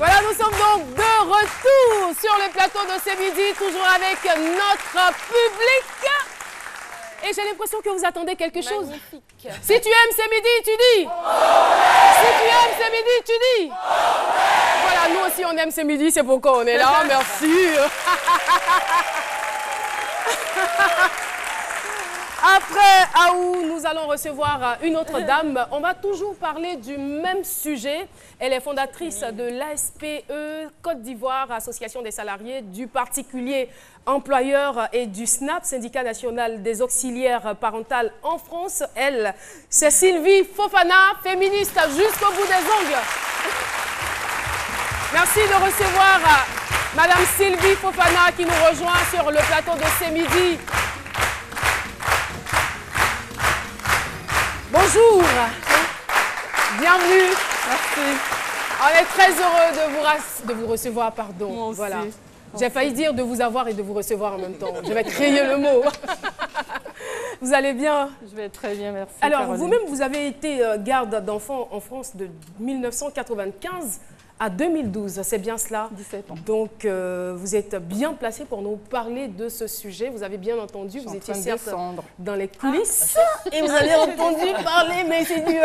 Voilà, nous sommes donc de retour sur le plateau de ce midi, toujours avec notre public. Et j'ai l'impression que vous attendez quelque chose. Magnifique. Si tu aimes ce midi, tu dis. Si tu aimes ce midi, tu dis. Voilà, nous aussi on aime ce midi, c'est pourquoi on est là. Merci. Après Aou, nous allons recevoir une autre dame. On va toujours parler du même sujet. Elle est fondatrice de l'ASPE Côte d'Ivoire, Association des salariés du particulier employeur et du SNAP, Syndicat national des auxiliaires parentales en France. Elle, c'est Sylvie Fofana, féministe jusqu'au bout des ongles. Merci de recevoir Madame Sylvie Fofana qui nous rejoint sur le plateau de ce midi. Bonjour, bienvenue. Merci. On est très heureux de vous recevoir, pardon. Moi aussi. Voilà. J'ai failli dire de vous avoir et de vous recevoir en même temps. Je vais créer le mot. Vous allez bien? Je vais très bien, merci. Alors, Caroline. vous-même, vous avez été garde d'enfants en France de 1995 à 2012, c'est bien cela? 17 ans. Donc, vous êtes bien placé pour nous parler de ce sujet. Vous avez bien entendu, vous étiez certes dans les coulisses et vous avez entendu parler, mais c'est du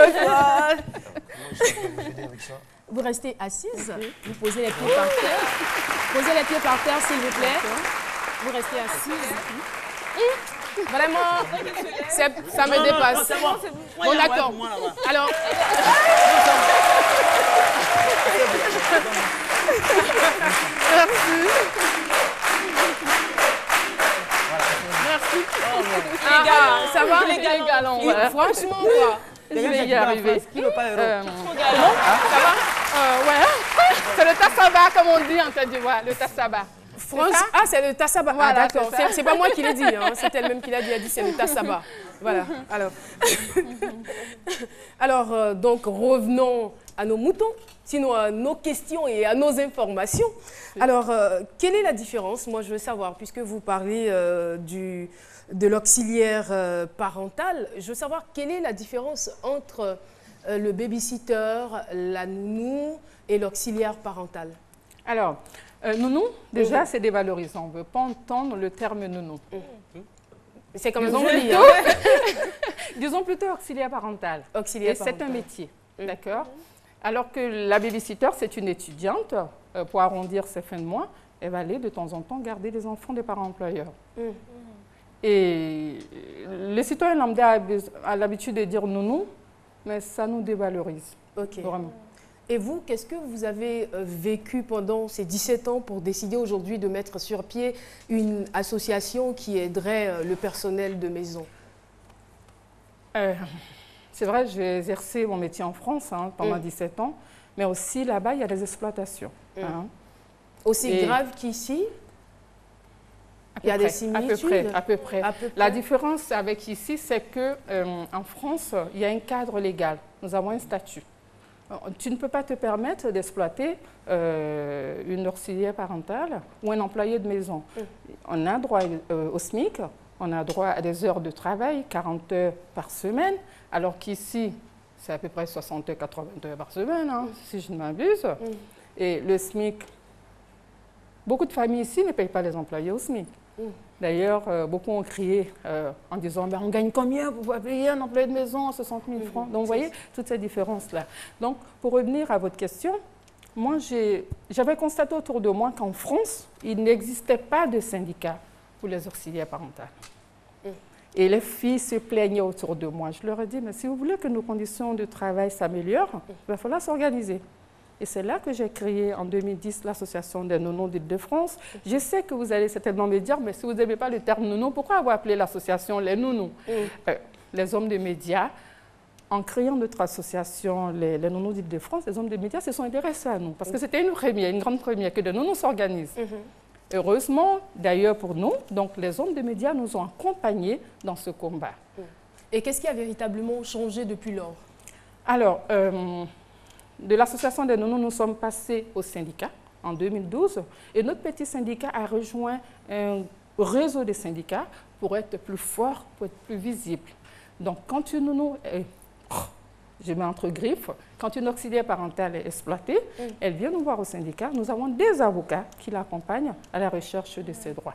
Vous restez assise, vous posez les pieds par terre. Posez les pieds par terre, s'il vous plaît. Vous restez assise. Vraiment, ça me dépasse. Bon, d'accord. Alors, merci. Les gars, ça va? Les galants, ouais. Franchement, quoi. Je vais y arriver. Qui veut pas Ça va? Ouais. C'est le tassaba, comme on dit en Côte d'Ivoire, le tassaba. Ah, c'est le tassaba. Voilà, ah, d'accord. C'est pas moi qui l'ai dit, hein. C'est elle-même qui l'a dit. Elle a dit c'est le tassaba. Voilà. Alors, donc, revenons à nos moutons, sinon à nos questions et à nos informations. Alors, quelle est la différence? Moi, je veux savoir, puisque vous parlez de l'auxiliaire parental, je veux savoir quelle est la différence entre le babysitter, la nounou et l'auxiliaire parental. Alors, nounou, déjà, c'est dévalorisant. On ne veut pas entendre le terme nounou. C'est comme Disons joli. plutôt, Hein. disons plutôt auxiliaire parental. Auxiliaire Et c'est un parental. métier, d'accord? Alors que la babysitter, c'est une étudiante. Pour arrondir ses fins de mois, elle va aller de temps en temps garder les enfants des parents employeurs. Et les citoyens lambda a l'habitude de dire nounou, mais ça nous dévalorise. Ok. Vraiment. Et vous, qu'est-ce que vous avez vécu pendant ces 17 ans pour décider aujourd'hui de mettre sur pied une association qui aiderait le personnel de maison? C'est vrai, j'ai exercé mon métier en France pendant 17 ans, mais aussi là-bas, il y a des exploitations. Aussi grave qu'ici? Il y a des similitudes? À peu près. La différence avec ici, c'est qu'en France, il y a un cadre légal. Nous avons un statut. Tu ne peux pas te permettre d'exploiter une auxiliaire parentale ou un employé de maison. On a droit au SMIC, on a droit à des heures de travail, 40 heures par semaine, alors qu'ici, c'est à peu près 60 heures, 80 heures par semaine, si je ne m'abuse. Et le SMIC, beaucoup de familles ici ne payent pas les employés au SMIC. D'ailleurs, beaucoup ont crié en disant on gagne combien pour pouvoir payer un employé de maison à 60 000 francs. Donc, vous voyez, toutes ces différences-là. Donc, pour revenir à votre question, moi, j'avais constaté autour de moi qu'en France, il n'existait pas de syndicat pour les auxiliaires parentales. Et les filles se plaignaient autour de moi. Je leur ai dit, mais si vous voulez que nos conditions de travail s'améliorent, il va falloir s'organiser. Et c'est là que j'ai créé en 2010 l'association des nounous d'Île-de-France. Je sais que vous allez certainement me dire, mais si vous n'aimez pas le terme nounou, pourquoi avoir appelé l'association les nounous? Les hommes de médias, en créant notre association, les nounous d'Île-de-France, les hommes de médias se sont intéressés à nous. Parce que c'était une première, une grande première, que des nounous s'organisent. Heureusement, d'ailleurs pour nous, donc les hommes de médias nous ont accompagnés dans ce combat. Et qu'est-ce qui a véritablement changé depuis lors? Alors, de l'association des nounous, nous sommes passés au syndicat en 2012 et notre petit syndicat a rejoint un réseau de syndicats pour être plus fort, pour être plus visible. Donc, quand une nounou est je mets entre griffes, quand une auxiliaire parentale est exploitée, elle vient nous voir au syndicat. Nous avons des avocats qui l'accompagnent à la recherche de ses droits.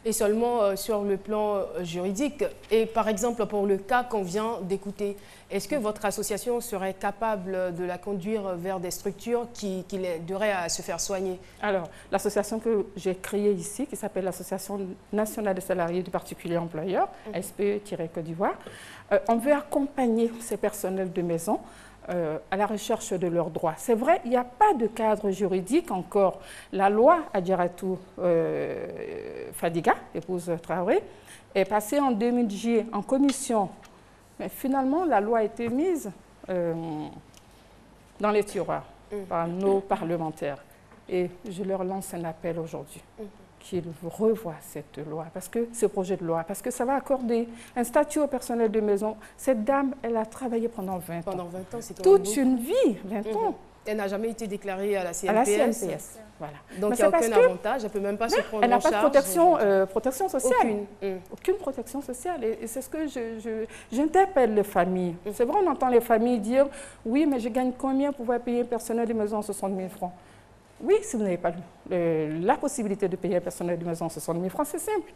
Et seulement sur le plan juridique. Et par exemple, pour le cas qu'on vient d'écouter, est-ce que votre association serait capable de la conduire vers des structures qui l'aideraient à se faire soigner? Alors, l'association que j'ai créée ici, qui s'appelle l'Association nationale des salariés du particulier employeur, SPE-Côte d'Ivoire, on veut accompagner ces personnels de maison à la recherche de leurs droits. C'est vrai, il n'y a pas de cadre juridique encore. La loi Adjaratou Fadiga, épouse Traoré, est passée en 2010 en commission. Mais finalement, la loi a été mise dans les tiroirs par nos parlementaires. Et je leur lance un appel aujourd'hui. Qu'ils revoient cette loi, ce projet de loi, parce que ça va accorder un statut au personnel de maison. Cette dame, elle a travaillé pendant 20 ans. Pendant 20 ans, c'est toute une vie, 20 ans. Elle n'a jamais été déclarée à la CNPS. À la CNPS, voilà. Donc il n'y a aucun avantage, elle ne peut même pas se prendre en charge. Elle n'a pas de protection sociale. Aucune. Aucune protection sociale. Et c'est ce que j'interpelle les familles. C'est vrai, on entend les familles dire « Oui, mais je gagne combien pour pouvoir payer un personnel de maison 60 000 francs ?» Oui, si vous n'avez pas la possibilité de payer un personnel de maison 60 000 francs, c'est simple.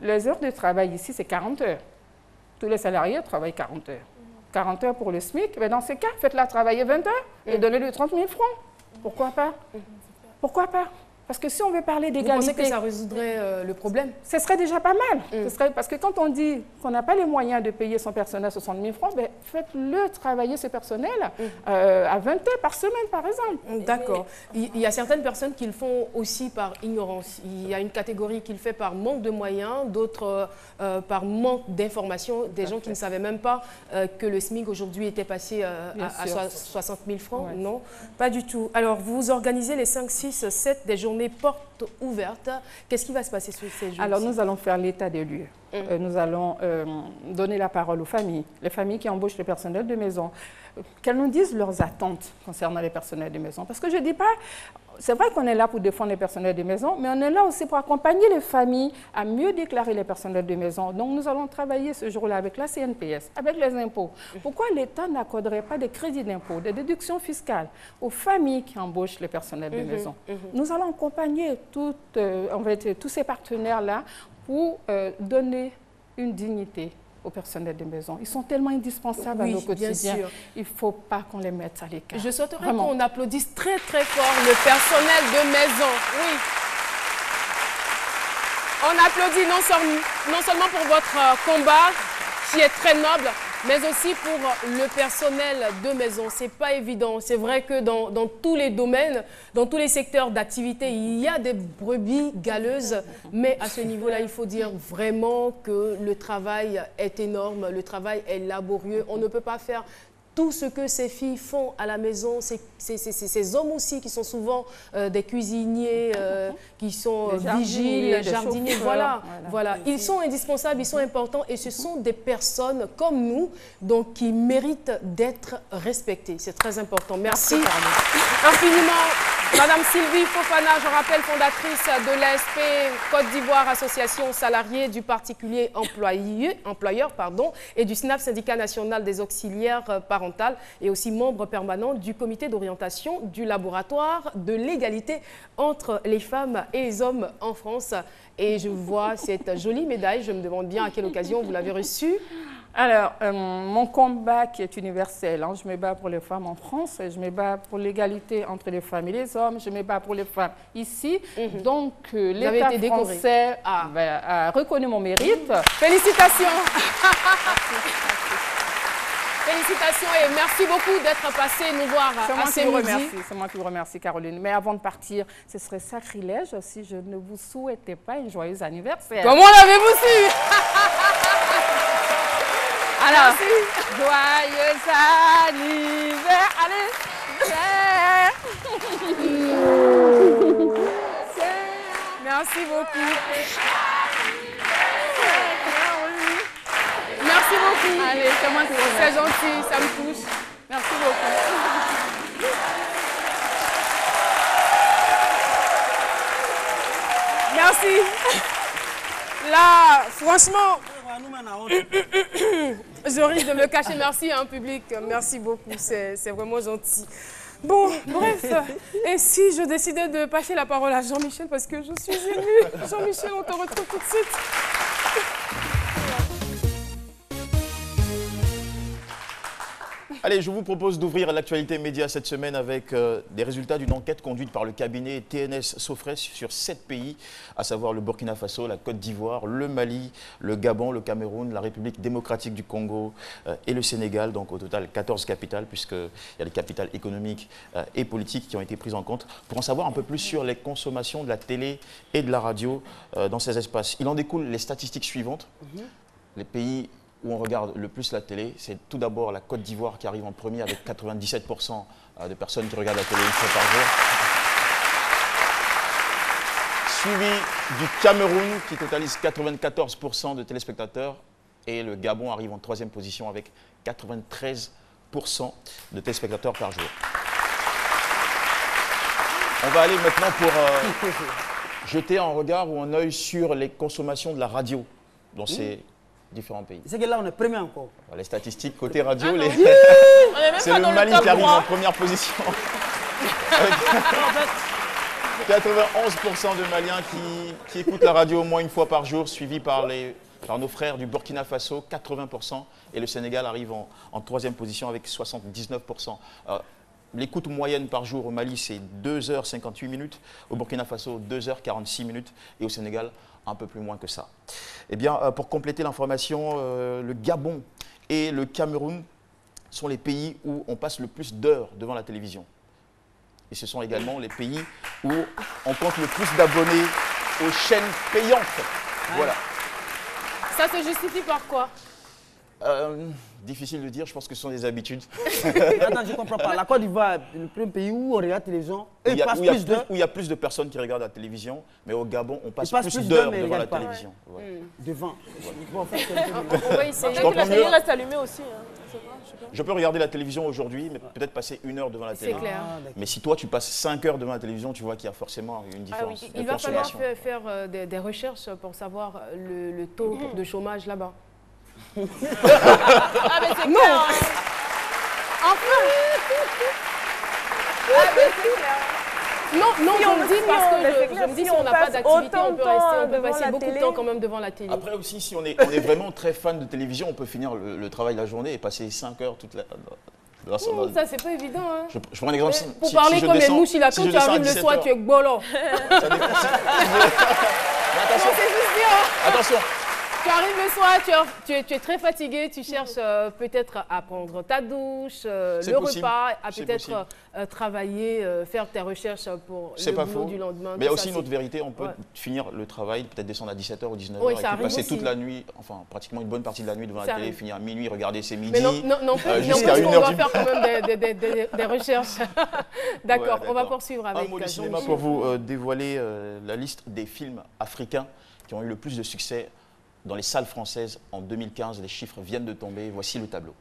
Les heures de travail ici, c'est 40 heures. Tous les salariés travaillent 40 heures. 40 heures pour le SMIC, mais dans ces cas, faites-la travailler 20 heures et donnez-lui 30 000 francs. Pourquoi pas? Pourquoi pas? Parce que si on veut parler d'égalité... Vous pensez que ça résoudrait le problème? Ce serait déjà pas mal. Parce que quand on dit qu'on n'a pas les moyens de payer son personnel 60 000 francs, ben, faites-le travailler ce personnel à 20 heures par semaine, par exemple. D'accord. Il y a certaines personnes qui le font aussi par ignorance. Il y a une catégorie qui le fait par manque de moyens, d'autres par manque d'informations, des gens qui ne savaient même pas que le SMIC aujourd'hui était passé à 60 000 francs. Ouais. Non, pas du tout. Alors, vous organisez les 5, 6, 7 des journées portes ouvertes. Qu'est-ce qui va se passer sur ces jours? Alors, nous allons faire l'état des lieux. Nous allons donner la parole aux familles, les familles qui embauchent le personnel de maison, qu'elles nous disent leurs attentes concernant les personnels de maison. Parce que je ne dis pas, c'est vrai qu'on est là pour défendre les personnels de maison, mais on est là aussi pour accompagner les familles à mieux déclarer les personnels de maison. Donc, nous allons travailler ce jour-là avec la CNPS, avec les impôts. Pourquoi l'État n'accorderait pas des crédits d'impôt, des déductions fiscales aux familles qui embauchent les personnels de maison? Nous allons accompagner tous ces partenaires-là pour donner une dignité au personnel de maison. Ils sont tellement indispensables à nos quotidiens. Bien sûr. Il ne faut pas qu'on les mette à l'écart. Je souhaiterais qu'on applaudisse très très fort le personnel de maison. Oui. On applaudit non seulement pour votre combat qui est très noble, mais aussi pour le personnel de maison. Ce n'est pas évident. C'est vrai que dans tous les domaines, dans tous les secteurs d'activité, il y a des brebis galeuses. Mais à ce niveau-là, il faut dire vraiment que le travail est énorme, le travail est laborieux. On ne peut pas faire tout ce que ces filles font à la maison, ces hommes aussi qui sont souvent des cuisiniers, qui sont vigiles, jardiniers, voilà. Ils sont indispensables, ils sont importants et ce sont des personnes comme nous donc, qui méritent d'être respectées. C'est très important. Merci infiniment. Madame Sylvie Fofana, je rappelle, fondatrice de l'ASP Côte d'Ivoire, association salariée du particulier employeur et du SNAP, syndicat national des auxiliaires parentales, et aussi membre permanent du comité d'orientation du laboratoire de l'égalité entre les femmes et les hommes en France. Et je vois cette jolie médaille, je me demande bien à quelle occasion vous l'avez reçue. Alors, mon combat qui est universel, hein, je me bats pour les femmes en France, je me bats pour l'égalité entre les femmes et les hommes, je me bats pour les femmes ici. Donc, l'État français a reconnu mon mérite. Félicitations. Félicitations et merci beaucoup d'être passé nous voir à ce midi. C'est moi qui vous remercie, Caroline. Mais avant de partir, ce serait sacrilège si je ne vous souhaitais pas un joyeux anniversaire. Comment l'avez-vous su? Alors, joyeux anniversaire, allez, merci beaucoup. Merci beaucoup. Allez, c'est gentil, ça me touche. Merci beaucoup. Merci. Là, franchement... Je risque de me cacher. Merci, hein, public. Merci beaucoup. C'est vraiment gentil. Bon, bref. Et si je décidais de passer la parole à Jean-Michel parce que je suis émue. Jean-Michel, on te retrouve tout de suite. Allez, je vous propose d'ouvrir l'actualité média cette semaine avec des résultats d'une enquête conduite par le cabinet TNS Sofres sur 7 pays, à savoir le Burkina Faso, la Côte d'Ivoire, le Mali, le Gabon, le Cameroun, la République démocratique du Congo et le Sénégal. Donc au total 14 capitales, puisqu'il y a les capitales économiques et politiques qui ont été prises en compte. Pour en savoir un peu plus sur les consommations de la télé et de la radio dans ces espaces, il en découle les statistiques suivantes. Les pays où on regarde le plus la télé, c'est tout d'abord la Côte d'Ivoire qui arrive en premier avec 97% de personnes qui regardent la télé une fois par jour. Suivi du Cameroun qui totalise 94% de téléspectateurs et le Gabon arrive en troisième position avec 93% de téléspectateurs par jour. On va aller maintenant pour jeter un regard ou un œil sur les consommations de la radio dans ces différents pays. C'est que là, on est premier encore. Les statistiques côté radio, c'est le Mali qui arrive en première position. Avec 91% de Maliens qui écoutent la radio au moins une fois par jour, suivi par nos frères du Burkina Faso, 80%. Et le Sénégal arrive en troisième position avec 79%. L'écoute moyenne par jour au Mali, c'est 2h58 minutes. Au Burkina Faso, 2h46 minutes. Et au Sénégal, un peu plus moins que ça. Eh bien, pour compléter l'information, le Gabon et le Cameroun sont les pays où on passe le plus d'heures devant la télévision. Et ce sont également les pays où on compte le plus d'abonnés aux chaînes payantes. Voilà. Ça se justifie par quoi? Difficile de dire, je pense que ce sont des habitudes. Attends, je ne comprends pas. La Côte d'Ivoire est le premier pays où on regarde la télévision. Où il y a plus de personnes qui regardent la télévision, mais au Gabon, on passe plus d'heures devant la télévision. Ouais. Devant. On va essayer. La télé reste allumée aussi. Hein. Je peux regarder la télévision aujourd'hui, mais peut-être passer 1 heure devant la télé. C'est clair. Mais si toi, tu passes 5 heures devant la télévision, tu vois qu'il y a forcément une différence. Il va falloir faire des recherches pour savoir le taux de chômage là-bas. Ah mais c'est clair. Enfin. Ah mais c'est clair. Non, je me dis parce que je me dis si on n'a pas d'activité, on peut passer beaucoup de temps quand même devant la télé. Après aussi, si on est vraiment très fan de télévision, on peut finir le travail de la journée et passer 5 heures toute la semaine. Ça, c'est pas évident. Hein. Je prends un exemple. Pour parler comme les mouches, là, quand tu arrives le soir, tu es gbolo. Ça dépend. Attention. Tu arrives le soir, tu es très fatigué, tu cherches peut-être à prendre ta douche, le repas, à peut-être travailler, faire tes recherches pour le boulot du lendemain. Mais il y a aussi une autre vérité, on peut finir le travail, peut-être descendre à 17h ou 19h et puis passer toute la nuit, enfin pratiquement une bonne partie de la nuit devant la télé, finir à minuit, regarder ses midis. Mais non, jusqu'à 1h. On va faire quand même des recherches. D'accord, on va poursuivre avec un mot du cinéma pour vous dévoiler la liste des films africains qui ont eu le plus de succès dans les salles françaises en 2015. Les chiffres viennent de tomber. Voici le tableau.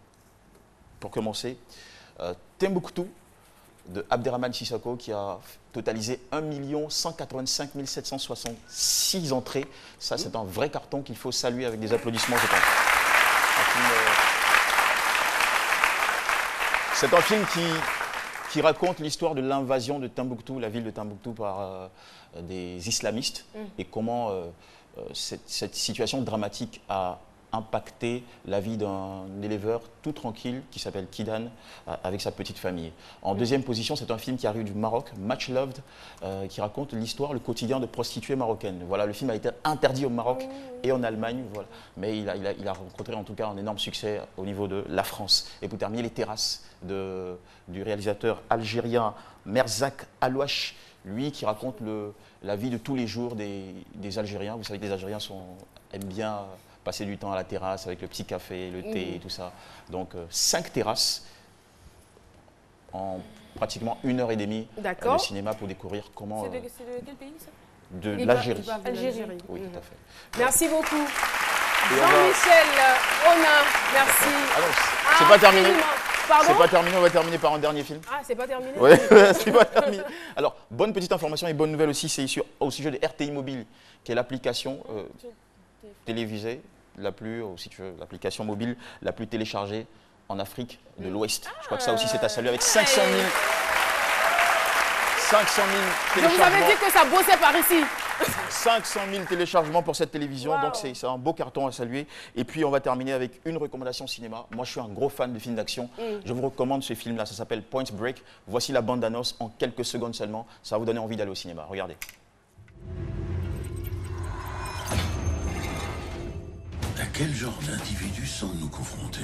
Pour commencer, Timbuktu de Abderrahmane Sissoko qui a totalisé 1 185 766 entrées. Ça, c'est un vrai carton qu'il faut saluer avec des applaudissements, je pense. C'est un film qui raconte l'histoire de l'invasion de Timbuktu, la ville de Timbuktu, par des islamistes et comment cette situation dramatique a impacté la vie d'un éleveur tout tranquille qui s'appelle Kidan avec sa petite famille. En deuxième position, c'est un film qui arrive du Maroc, Much Loved, qui raconte l'histoire, le quotidien de prostituées marocaines. Voilà, le film a été interdit au Maroc et en Allemagne, voilà. Mais il a rencontré en tout cas un énorme succès au niveau de la France. Et pour terminer, Les Terrasses du réalisateur algérien Merzak Alouache, lui qui raconte la vie de tous les jours des Algériens. Vous savez que les Algériens aiment bien passer du temps à la terrasse avec le petit café, le thé et tout ça. Donc 5 terrasses en pratiquement 1h30 de cinéma pour découvrir comment... C'est de quel pays ça? De l'Algérie. Algérie. Oui, tout à fait. Merci beaucoup. Jean-Michel Ona, merci. Ah non, c'est pas terminé. C'est pas terminé, on va terminer par un dernier film. Ah, c'est pas terminé? Oui, c'est pas terminé. Alors, bonne petite information et bonne nouvelle aussi, c'est au sujet de RTI Mobile, qui est l'application télévisée la plus, ou si tu veux, l'application mobile la plus téléchargée en Afrique de l'Ouest. Je crois que ça aussi c'est à saluer avec 500 000 Je vous téléchargements. avais dit que ça bossait par ici. 500 000 téléchargements pour cette télévision, Wow. donc c'est un beau carton à saluer. Et puis on va terminer avec une recommandation cinéma. Moi je suis un gros fan de films d'action. Je vous recommande ce film-là, ça s'appelle Point Break. Voici la bande-annonce en quelques secondes seulement. Ça va vous donner envie d'aller au cinéma. Regardez. À quel genre d'individus sommes-nous confrontés?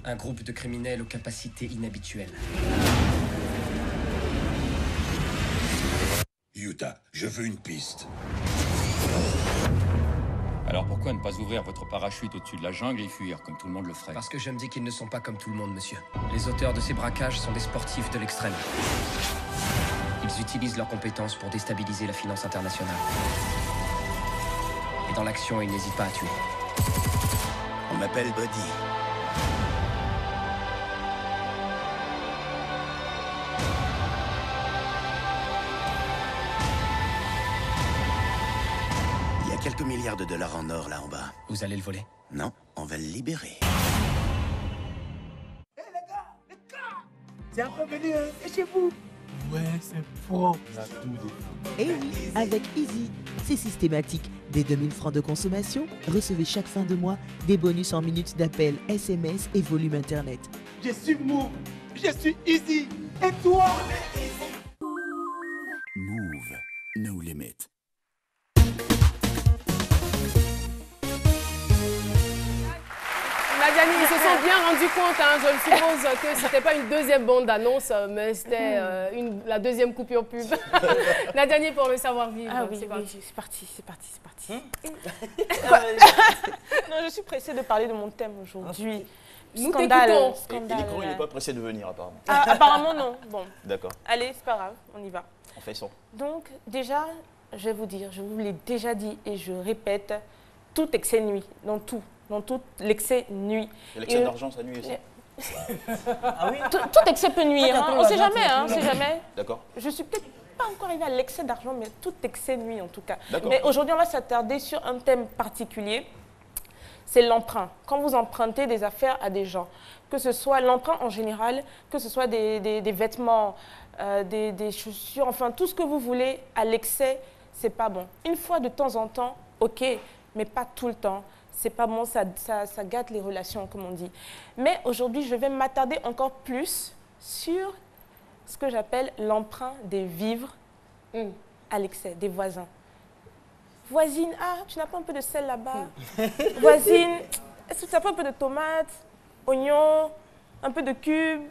Un groupe de criminels aux capacités inhabituelles. Utah, je veux une piste. Alors pourquoi ne pas ouvrir votre parachute au-dessus de la jungle et fuir comme tout le monde le ferait? Parce que je me dis qu'ils ne sont pas comme tout le monde, monsieur. Les auteurs de ces braquages sont des sportifs de l'extrême. Ils utilisent leurs compétences pour déstabiliser la finance internationale. Et dans l'action, ils n'hésitent pas à tuer. On m'appelle Buddy. Il y a quelques milliards de dollars en or là en bas. Vous allez le voler? Non, on va le libérer. C'est un peu venu, c'est chez vous. Ouais, c'est pro. Et oui, avec Easy, c'est systématique. Dès 2000 francs de consommation, recevez chaque fin de mois des bonus en minutes d'appel, SMS et volume Internet. Je suis Move, je suis Easy. Et toi? Move, no limit. Nadiani, ils se sont bien rendus compte, hein, je suppose, que ce n'était pas une deuxième bande-annonce, mais c'était la deuxième coupure pub. Nadiani pour le savoir-vivre. Ah oui, c'est oui, parti. c'est parti. Non, je suis pressée de parler de mon thème aujourd'hui. Nous Scandale. t'écoutons. Et Scandale. Nico, il n'est pas pressé de venir apparemment. Ah, apparemment, non. Bon, D'accord, allez, c'est pas grave, on y va. on fait son. Donc, déjà, je vais vous dire, je vous l'ai déjà dit et je répète, tout excès nuit, dans tout l'excès nuit. Et l'excès Et- d'argent, ça nuit aussi. Tout excès peut nuire, hein. On sait jamais, hein, on sait jamais. D'accord. Je suis peut-être pas encore arrivée à l'excès d'argent, mais tout excès nuit en tout cas. D'accord. Mais aujourd'hui, on va s'attarder sur un thème particulier, c'est l'emprunt. Quand vous empruntez des affaires à des gens, que ce soit l'emprunt en général, que ce soit des vêtements, des chaussures, enfin tout ce que vous voulez, à l'excès, c'est pas bon. Une fois de temps en temps, ok, mais pas tout le temps. C'est pas bon, ça gâte les relations, comme on dit. Mais aujourd'hui, je vais m'attarder encore plus sur ce que j'appelle l'emprunt des vivres à l'excès, des voisins. Voisine, ah, tu n'as pas un peu de sel là-bas? Voisine, est-ce que tu n'as pas un peu de tomates, oignons, un peu de cubes?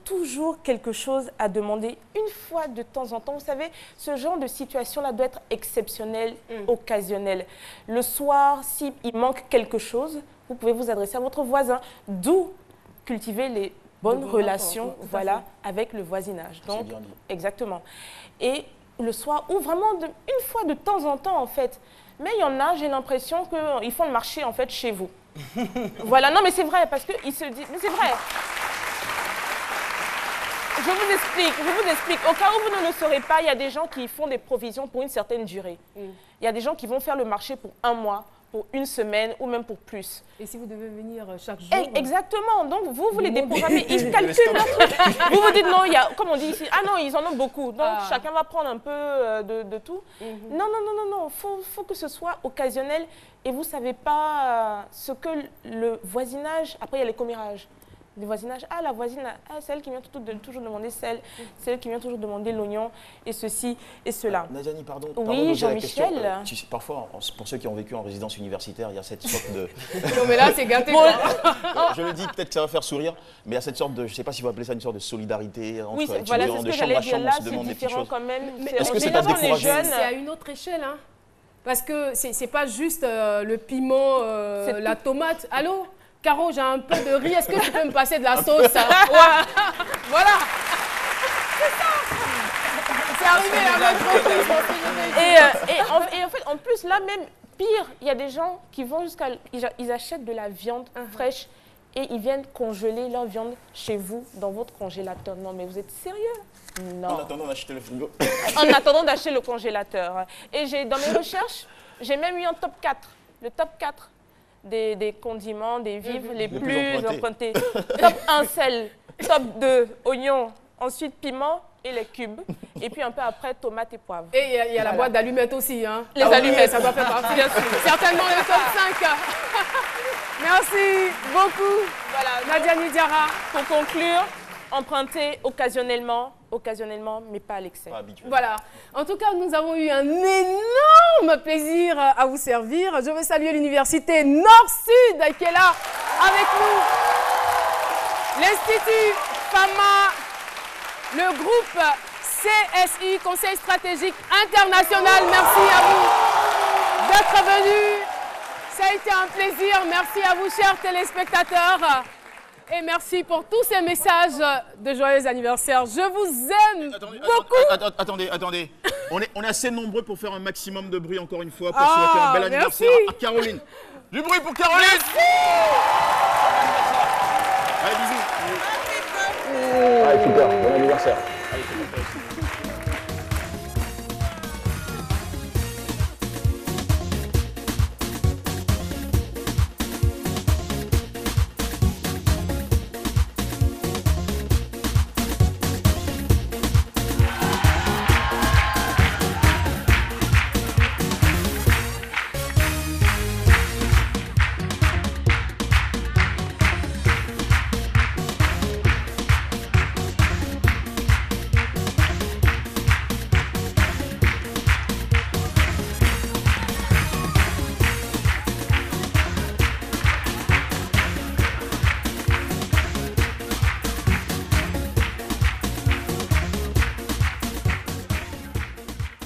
Toujours quelque chose à demander une fois de temps en temps. Vous savez, ce genre de situation-là doit être exceptionnel, occasionnel. Le soir, s'il manque quelque chose, vous pouvez vous adresser à votre voisin. D'où cultiver les bonnes relations, voilà, avec le voisinage. Donc, bien dit. exactement. Et le soir, ou vraiment une fois de temps en temps, en fait. Mais il y en a, j'ai l'impression qu'ils font le marché, en fait, chez vous. Voilà, non, mais c'est vrai, parce qu'ils se disent... Mais c'est vrai. Je vous explique. Au cas où vous ne le saurez pas, il y a des gens qui font des provisions pour une certaine durée. Il y a des gens qui vont faire le marché pour un mois, pour une semaine ou même pour plus. Et si vous devez venir chaque jour? Exactement. Donc, vous les déprogrammez. Ils calculent leur truc. Vous vous dites, non, il y a, comme on dit ici, ah non, ils en ont beaucoup. Donc, chacun va prendre un peu de tout. Non. Faut que ce soit occasionnel. Et vous ne savez pas ce que le voisinage... Après, il y a les commérages. Le voisinage, ah la voisine, ah, c'est elle qui vient toujours demander sel, c'est elle qui vient toujours demander l'oignon et ceci et cela. Nadiani, pardon. Oui, Jean-Michel. Tu sais, parfois, pour ceux qui ont vécu en résidence universitaire, il y a cette sorte de... Non mais là c'est gâté. Je le dis, peut-être que ça va faire sourire, mais il y a cette sorte de, je ne sais pas si vous appelez ça une sorte de solidarité entre Oui, étudiants, voilà, c'est ce de que chambre j'allais à dire. chambre, Là, on se c'est demande des petites différent choses. quand même. est-ce que c'est on pas est décourageant? jeune. C'est à une autre échelle, hein. Parce que c'est pas juste le piment, la tomate. Allô? Caro, j'ai un peu de riz, est-ce que tu peux me passer de la sauce? Voilà. C'est ça. C'est arrivé à notre Et en fait, en plus, là même, pire, il y a des gens qui vont ils achètent de la viande fraîche et ils viennent congeler leur viande chez vous, dans votre congélateur. Non, mais vous êtes sérieux? Non. En attendant d'acheter le frigo. En attendant d'acheter le congélateur. Et dans mes recherches, j'ai même eu un top 4. Le top 4 des condiments, des vivres les plus empruntés. Top 1, sel. Top 2, oignons. Ensuite, piment et les cubes. Et puis un peu après, tomates et poivres. Et il y a la boîte d'allumettes aussi. Hein. Les allumettes, ça doit faire partie. Bien sûr. Certainement le top 5. Merci beaucoup. Voilà. Nadia Nidiara. Pour conclure, emprunter occasionnellement, mais pas à l'excès. Voilà. En tout cas, nous avons eu un énorme plaisir à vous servir. Je veux saluer l'université Nord-Sud qui est là avec nous. L'Institut FAMA, le groupe CSI, Conseil stratégique international. Merci à vous d'être venus. Ça a été un plaisir. Merci à vous, chers téléspectateurs. Et merci pour tous ces messages de joyeux anniversaire. Je vous aime beaucoup. Attendez. On est assez nombreux pour faire un maximum de bruit encore une fois pour souhaiter un bel anniversaire à Caroline. Du bruit pour Caroline. Allez, bisous. Allez, super. Bon anniversaire. Allez,